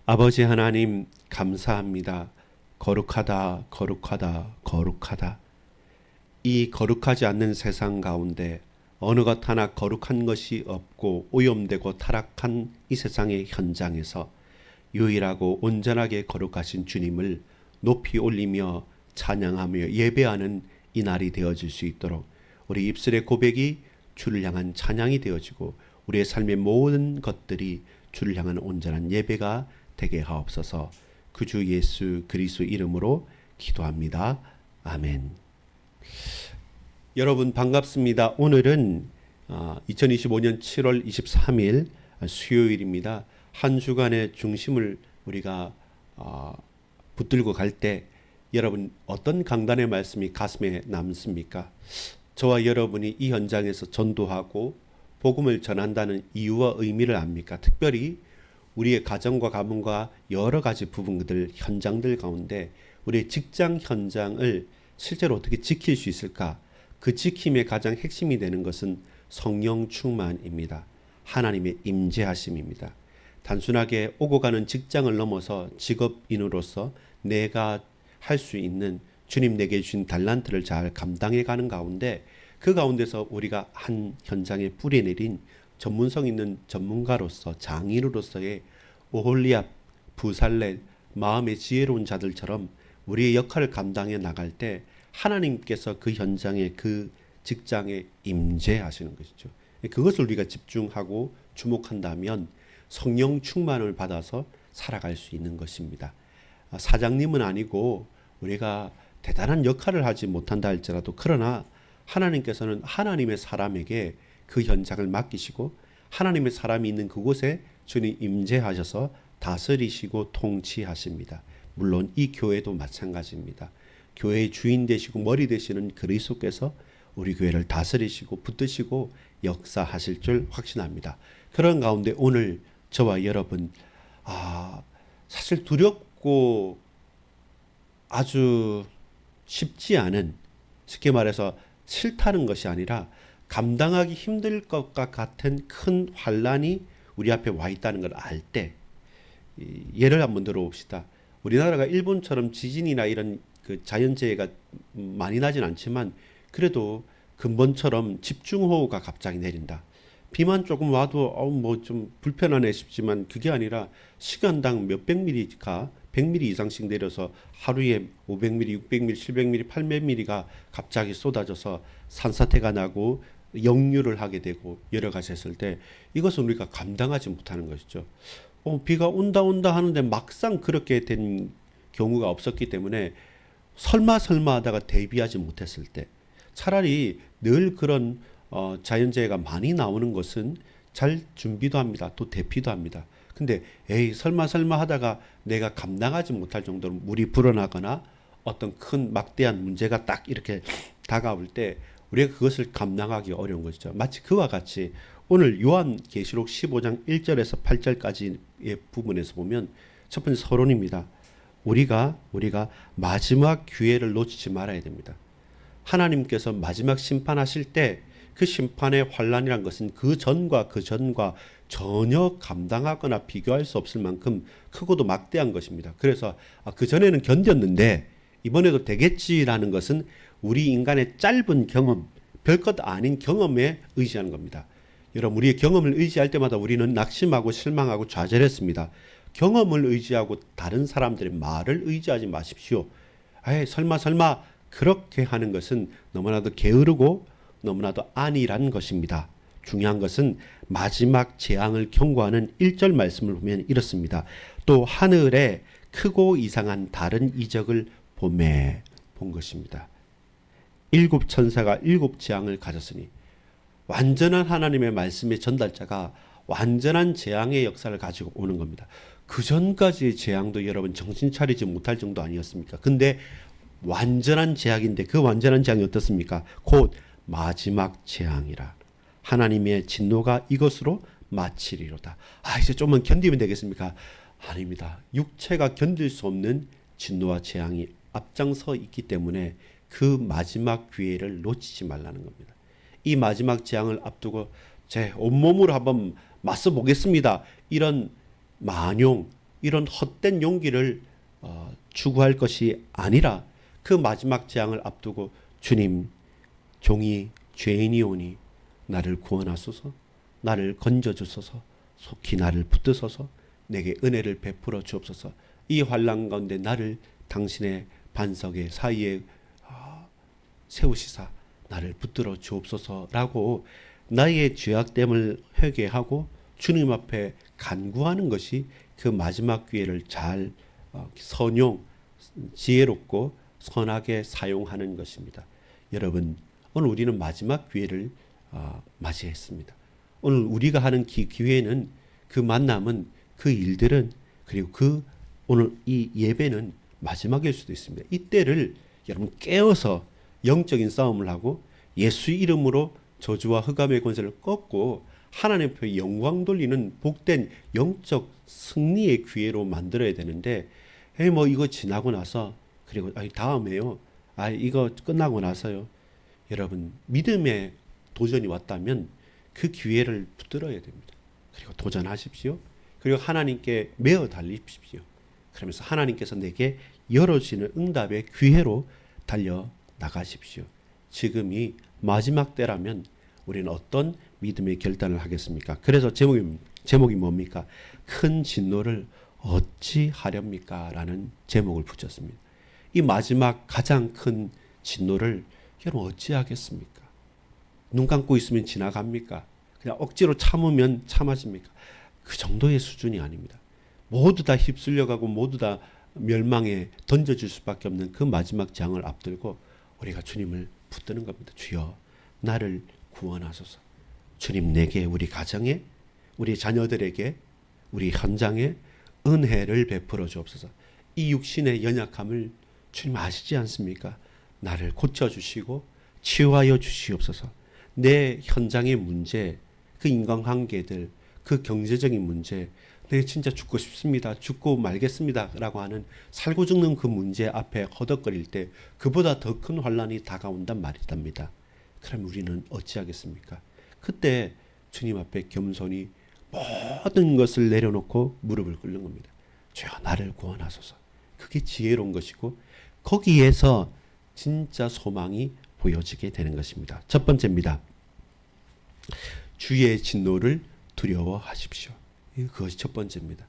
아버지 하나님 감사합니다. 거룩하다, 거룩하다, 거룩하다. 이 거룩하지 않는 세상 가운데 어느 것 하나 거룩한 것이 없고 오염되고 타락한 이 세상의 현장에서 유일하고 온전하게 거룩하신 주님을 높이 올리며 찬양하며 예배하는 이 날이 되어질 수 있도록 우리 입술의 고백이 주를 향한 찬양이 되어지고 우리의 삶의 모든 것들이 주를 향한 온전한 예배가 되게 하옵소서. 그 주 예수 그리스도 이름으로 기도합니다. 아멘. 여러분 반갑습니다. 오늘은 2025년 7월 23일 수요일입니다. 한 주간의 중심을 우리가 붙들고 갈 때 여러분 어떤 강단의 말씀이 가슴에 남습니까? 저와 여러분이 이 현장에서 전도하고 복음을 전한다는 이유와 의미를 압니까? 특별히 우리의 가정과 가문과 여러 가지 부분들, 현장들 가운데 우리의 직장 현장을 실제로 어떻게 지킬 수 있을까? 그 지킴의 가장 핵심이 되는 것은 성령 충만입니다. 하나님의 임재하심입니다. 단순하게 오고 가는 직장을 넘어서 직업인으로서 내가 할 수 있는 주님 내게 주신 달란트를 잘 감당해 가는 가운데 그 가운데서 우리가 한 현장에 뿌리내린 전문성 있는 전문가로서 장인으로서의 오홀리압, 부살렛, 마음의 지혜로운 자들처럼 우리의 역할을 감당해 나갈 때 하나님께서 그 현장에 그 직장에 임재하시는 것이죠. 그것을 우리가 집중하고 주목한다면 성령 충만을 받아서 살아갈 수 있는 것입니다. 사장님은 아니고 우리가 대단한 역할을 하지 못한다 할지라도 그러나 하나님께서는 하나님의 사람에게 그 현장을 맡기시고 하나님의 사람이 있는 그곳에 주님 임재하셔서 다스리시고 통치하십니다. 물론 이 교회도 마찬가지입니다. 교회의 주인 되시고 머리 되시는 그리스도께서 우리 교회를 다스리시고 붙드시고 역사하실 줄 확신합니다. 그런 가운데 오늘 저와 여러분 사실 두렵고 아주 쉽지 않은, 쉽게 말해서 싫다는 것이 아니라 감당하기 힘들 것과 같은 큰 환란이 우리 앞에 와 있다는 걸 알 때 예를 한번 들어봅시다. 우리나라가 일본처럼 지진이나 이런 그 자연재해가 많이 나진 않지만 그래도 근본처럼 집중호우가 갑자기 내린다. 비만 조금 와도 뭐 좀 불편하네 싶지만 그게 아니라 시간당 몇백 미리가 100mm 이상씩 내려서 하루에 500mm, 600mm, 700mm, 800mm가 갑자기 쏟아져서 산사태가 나고 역류를 하게 되고 여러 가지 했을 때 이것은 우리가 감당하지 못하는 것이죠. 비가 온다 하는데 막상 그렇게 된 경우가 없었기 때문에 설마 하다가 대비하지 못했을 때 차라리 늘 그런 자연재해가 많이 나오는 것은 잘 준비도 합니다. 또 대피도 합니다. 근데 설마 하다가 내가 감당하지 못할 정도로 물이 불어나거나 어떤 큰 막대한 문제가 딱 이렇게 다가올 때 우리가 그것을 감당하기 어려운 것이죠. 마치 그와 같이 오늘 요한계시록 15장 1절에서 8절까지의 부분에서 보면 첫 번째 서론입니다. 우리가 마지막 기회를 놓치지 말아야 됩니다. 하나님께서 마지막 심판하실 때 그 심판의 환란이란 것은 그 전과 전혀 감당하거나 비교할 수 없을 만큼 크고도 막대한 것입니다. 그래서 그 전에는 견뎠는데 이번에도 되겠지라는 것은 우리 인간의 짧은 경험, 별것 아닌 경험에 의지하는 겁니다. 여러분, 우리의 경험을 의지할 때마다 우리는 낙심하고 실망하고 좌절했습니다. 경험을 의지하고 다른 사람들의 말을 의지하지 마십시오. 설마 그렇게 하는 것은 너무나도 게으르고 너무나도 안일한 것입니다. 중요한 것은 마지막 재앙을 경고하는 1절 말씀을 보면 이렇습니다. 또 하늘에 크고 이상한 다른 이적을 본 것입니다. 7 천사가 7 재앙을 가졌으니 완전한 하나님의 말씀의 전달자가 완전한 재앙의 역사를 가지고 오는 겁니다. 그 전까지의 재앙도 여러분 정신 차리지 못할 정도 아니었습니까? 근데 완전한 재앙인데 그 완전한 재앙이 어떻습니까? 곧 마지막 재앙이라. 하나님의 진노가 이것으로 마치리로다. 이제 좀만 견디면 되겠습니까? 아닙니다. 육체가 견딜 수 없는 진노와 재앙이 앞장서 있기 때문에 그 마지막 기회를 놓치지 말라는 겁니다. 이 마지막 재앙을 앞두고 제 온몸으로 한번 맞서 보겠습니다. 이런 만용, 이런 헛된 용기를 추구할 것이 아니라 그 마지막 재앙을 앞두고 주님, 종이 죄인이오니 나를 구원하소서, 나를 건져주소서, 속히 나를 붙드소서, 내게 은혜를 베풀어 주옵소서, 이 환난 가운데 나를 당신의 반석의 사이에 세우시사 나를 붙들어 주옵소서라고 나의 죄악됨을 회개하고 주님 앞에 간구하는 것이 그 마지막 기회를 잘 선용, 지혜롭고 선하게 사용하는 것입니다. 여러분, 오늘 우리는 마지막 기회를 맞이했습니다. 오늘 우리가 하는 기회는, 그 만남은, 그 일들은, 그리고 오늘 이 예배는 마지막일 수도 있습니다. 이때를 여러분 깨어서 영적인 싸움을 하고 예수 이름으로 저주와 흑암의 권세를 꺾고 하나님 앞에 영광 돌리는 복된 영적 승리의 기회로 만들어야 되는데, 뭐 이거 지나고 나서, 그리고 다음에요, 이거 끝나고 나서요. 여러분, 믿음의 도전이 왔다면 그 기회를 붙들어야 됩니다. 그리고 도전하십시오. 그리고 하나님께 매어 달리십시오. 그러면서 하나님께서 내게 열어주시는 응답의 기회로 달려 나가십시오. 지금이 마지막 때라면 우리는 어떤 믿음의 결단을 하겠습니까? 그래서 제목이 뭡니까? 큰 진노를 어찌 하렵니까? 라는 제목을 붙였습니다. 이 마지막 가장 큰 진노를 여러분 어찌 하겠습니까? 눈 감고 있으면 지나갑니까? 그냥 억지로 참으면 참아집니까? 그 정도의 수준이 아닙니다. 모두 다 휩쓸려가고 모두 다 멸망에 던져질 수밖에 없는 그 마지막 장을 앞들고 우리가 주님을 붙드는 겁니다. 주여, 나를 구원하소서. 주님, 내게, 우리 가정에, 우리 자녀들에게, 우리 현장에 은혜를 베풀어 주옵소서. 이 육신의 연약함을 주님 아시지 않습니까? 나를 고쳐주시고 치유하여 주시옵소서. 내 현장의 문제, 그 인간관계들, 그 경제적인 문제, 내가 진짜 죽고 싶습니다, 죽고 말겠습니다 라고 하는 살고 죽는 그 문제 앞에 허덕거릴 때 그보다 더 큰 환난이 다가온단 말이답니다. 그럼 우리는 어찌하겠습니까? 그때 주님 앞에 겸손히 모든 것을 내려놓고 무릎을 꿇는 겁니다. 주여, 나를 구원하소서. 그게 지혜로운 것이고 거기에서 진짜 소망이 보여지게 되는 것입니다. 첫 번째입니다. 주의 진노를 두려워하십시오. 그것이 첫 번째입니다.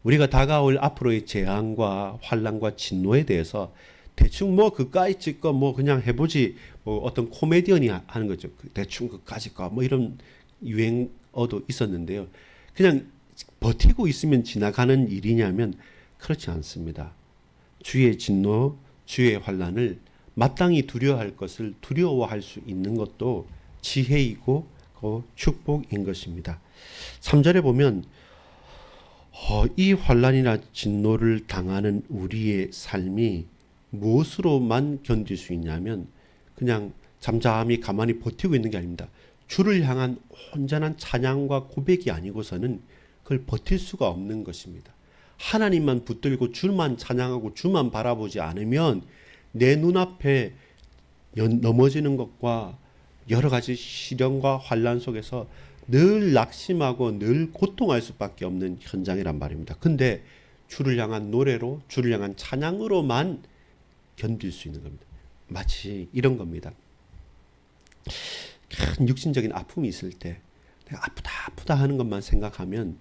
우리가 다가올 앞으로의 재앙과 환난과 진노에 대해서 대충 뭐 그까이 찍고 뭐 그냥 해보지, 뭐 어떤 코미디언이 하는 거죠. 대충 그까짓 거 뭐 이런 유행어도 있었는데요. 그냥 버티고 있으면 지나가는 일이냐면 그렇지 않습니다. 주의 진노, 주의 환난을 마땅히 두려워할 것을 두려워할 수 있는 것도 지혜이고 축복인 것입니다. 3절에 보면 이 환난이나 진노를 당하는 우리의 삶이 무엇으로만 견딜 수 있냐면 그냥 잠잠히 가만히 버티고 있는 게 아닙니다. 주를 향한 온전한 찬양과 고백이 아니고서는 그걸 버틸 수가 없는 것입니다. 하나님만 붙들고 주만 찬양하고 주만 바라보지 않으면 내 눈앞에 넘어지는 것과 여러 가지 시련과 환난 속에서 늘 낙심하고 늘 고통할 수밖에 없는 현장이란 말입니다. 근데 주를 향한 노래로, 주를 향한 찬양으로만 견딜 수 있는 겁니다. 마치 이런 겁니다. 큰 육신적인 아픔이 있을 때 내가 아프다 하는 것만 생각하면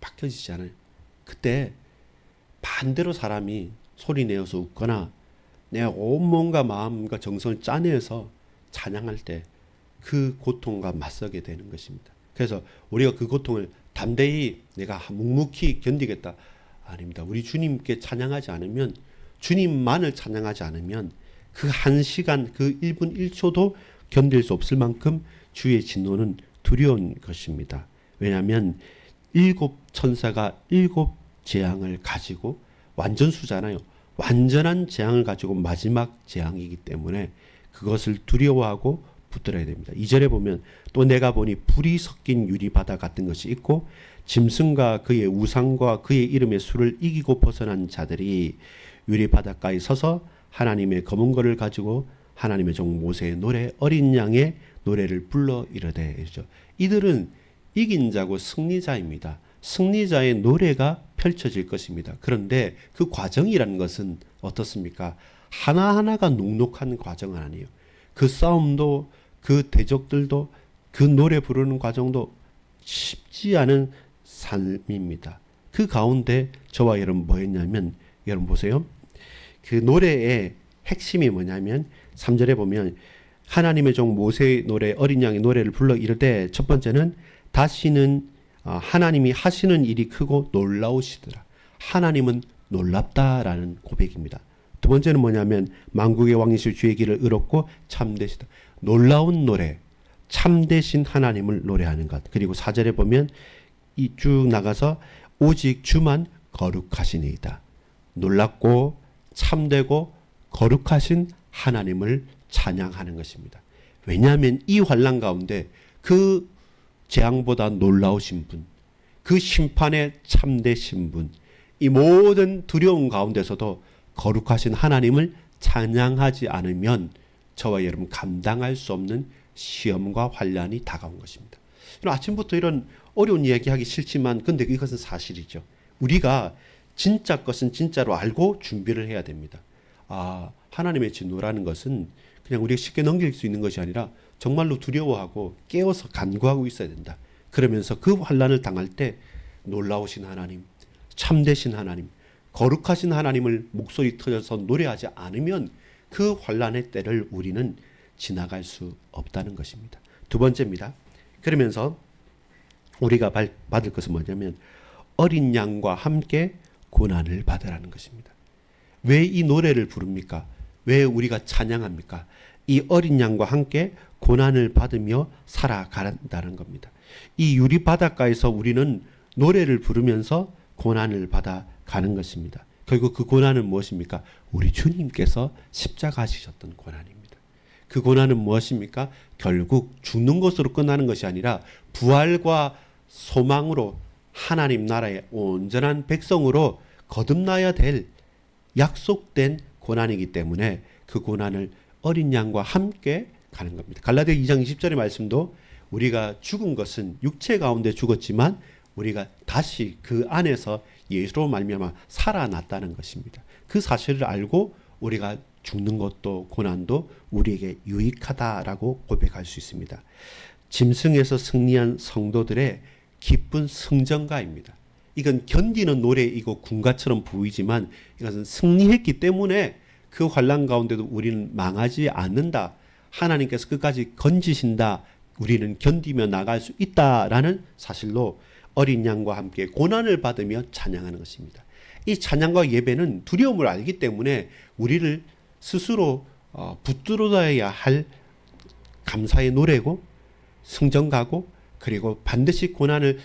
바뀌어지지 않아요. 그때 반대로 사람이 소리내어서 웃거나 내 온몸과 마음과 정성을 짜내어서 찬양할 때 그 고통과 맞서게 되는 것입니다. 그래서 우리가 그 고통을 담대히 내가 묵묵히 견디겠다, 아닙니다. 우리 주님께 찬양하지 않으면, 주님만을 찬양하지 않으면 그 한 시간, 그 1분 1초도 견딜 수 없을 만큼 주의 진노는 두려운 것입니다. 왜냐하면 7 천사가 7 재앙을 가지고, 완전수잖아요. 완전한 재앙을 가지고 마지막 재앙이기 때문에 그것을 두려워하고 붙들어야 됩니다. 2절에 보면 또 내가 보니 불이 섞인 유리바다 같은 것이 있고 짐승과 그의 우상과 그의 이름의 수를 이기고 벗어난 자들이 유리바닷가에 서서 하나님의 검은 거를 가지고 하나님의 종 모세의 노래, 어린 양의 노래를 불러 이르되. 이들은 이긴 자고 승리자입니다. 승리자의 노래가 펼쳐질 것입니다. 그런데 그 과정이라는 것은 어떻습니까? 하나하나가 녹록한 과정은 아니에요. 그 싸움도, 그 대적들도, 그 노래 부르는 과정도 쉽지 않은 삶입니다. 그 가운데 저와 여러분 뭐 했냐면, 여러분 보세요. 그 노래의 핵심이 뭐냐면 3절에 보면 하나님의 종 모세의 노래, 어린 양의 노래를 불러 이르되, 첫 번째는 다시는 하나님이 하시는 일이 크고 놀라우시더라. 하나님은 놀랍다라는 고백입니다. 두 번째는 뭐냐면 만국의 왕이실 주의 길을 의롭고 참되시다. 놀라운 노래, 참되신 하나님을 노래하는 것. 그리고 4절에 보면 이 쭉 나가서 오직 주만 거룩하시니이다. 놀랍고 참되고 거룩하신 하나님을 찬양하는 것입니다. 왜냐하면 이 환난 가운데 그 재앙보다 놀라우신 분, 그 심판에 참되신 분, 이 모든 두려움 가운데서도 거룩하신 하나님을 찬양하지 않으면 저와 여러분 감당할 수 없는 시험과 환난이 다가온 것입니다. 아침부터 이런 어려운 이야기하기 싫지만 근데 이것은 사실이죠. 우리가 진짜 것은 진짜로 알고 준비를 해야 됩니다. 하나님의 진노라는 것은 그냥 우리가 쉽게 넘길 수 있는 것이 아니라 정말로 두려워하고 깨어서 간구하고 있어야 된다. 그러면서 그 환난을 당할 때 놀라우신 하나님, 참되신 하나님, 거룩하신 하나님을 목소리 터져서 노래하지 않으면 그 환난의 때를 우리는 지나갈 수 없다는 것입니다. 두 번째입니다. 그러면서 우리가 받을 것은 뭐냐면 어린 양과 함께 고난을 받으라는 것입니다. 왜 이 노래를 부릅니까? 왜 우리가 찬양합니까? 이 어린 양과 함께 고난을 받으며 살아간다는 겁니다. 이 유리 바닷가에서 우리는 노래를 부르면서 고난을 받아가는 것입니다. 결국 그 고난은 무엇입니까? 우리 주님께서 십자가 지셨던 고난입니다. 그 고난은 무엇입니까? 결국 죽는 것으로 끝나는 것이 아니라 부활과 소망으로 하나님 나라의 온전한 백성으로 거듭나야 될 약속된 고난이기 때문에 그 고난을 어린 양과 함께 가는 겁니다. 갈라디아 2장 20절의 말씀도 우리가 죽은 것은 육체 가운데 죽었지만 우리가 다시 그 안에서 예수로 말미암아 살아났다는 것입니다. 그 사실을 알고 우리가 죽는 것도 고난도 우리에게 유익하다라고 고백할 수 있습니다. 짐승에서 승리한 성도들의 기쁜 승전가입니다. 이건 견디는 노래이고 군가처럼 보이지만 이것은 승리했기 때문에 그 환난 가운데도 우리는 망하지 않는다. 하나님께서 끝까지 건지신다. 우리는 견디며 나갈 수 있다라는 사실로 어린 양과 함께 고난을 받으며 찬양하는 것입니다. 이 찬양과 예배는 두려움을 알기 때문에 우리를 스스로 붙들어야 할 감사의 노래고 승전가고 그리고 반드시 고난을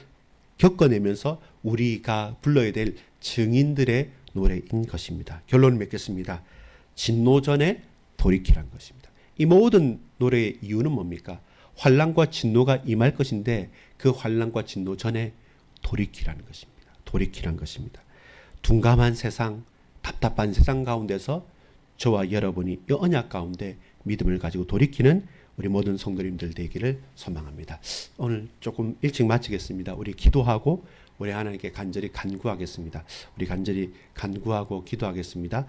겪어내면서 우리가 불러야 될 증인들의 노래인 것입니다. 결론을 맺겠습니다. 진노 전에 돌이키란 것입니다. 이 모든 노래의 이유는 뭡니까? 환난과 진노가 임할 것인데 그 환난과 진노 전에 돌이키라는 것입니다. 돌이키란 것입니다. 둔감한 세상, 답답한 세상 가운데서 저와 여러분이 이 언약 가운데 믿음을 가지고 돌이키는 우리 모든 성도님들 되기를 소망합니다. 오늘 조금 일찍 마치겠습니다. 우리 기도하고 우리 하나님께 간절히 간구하겠습니다. 우리 간절히 간구하고 기도하겠습니다.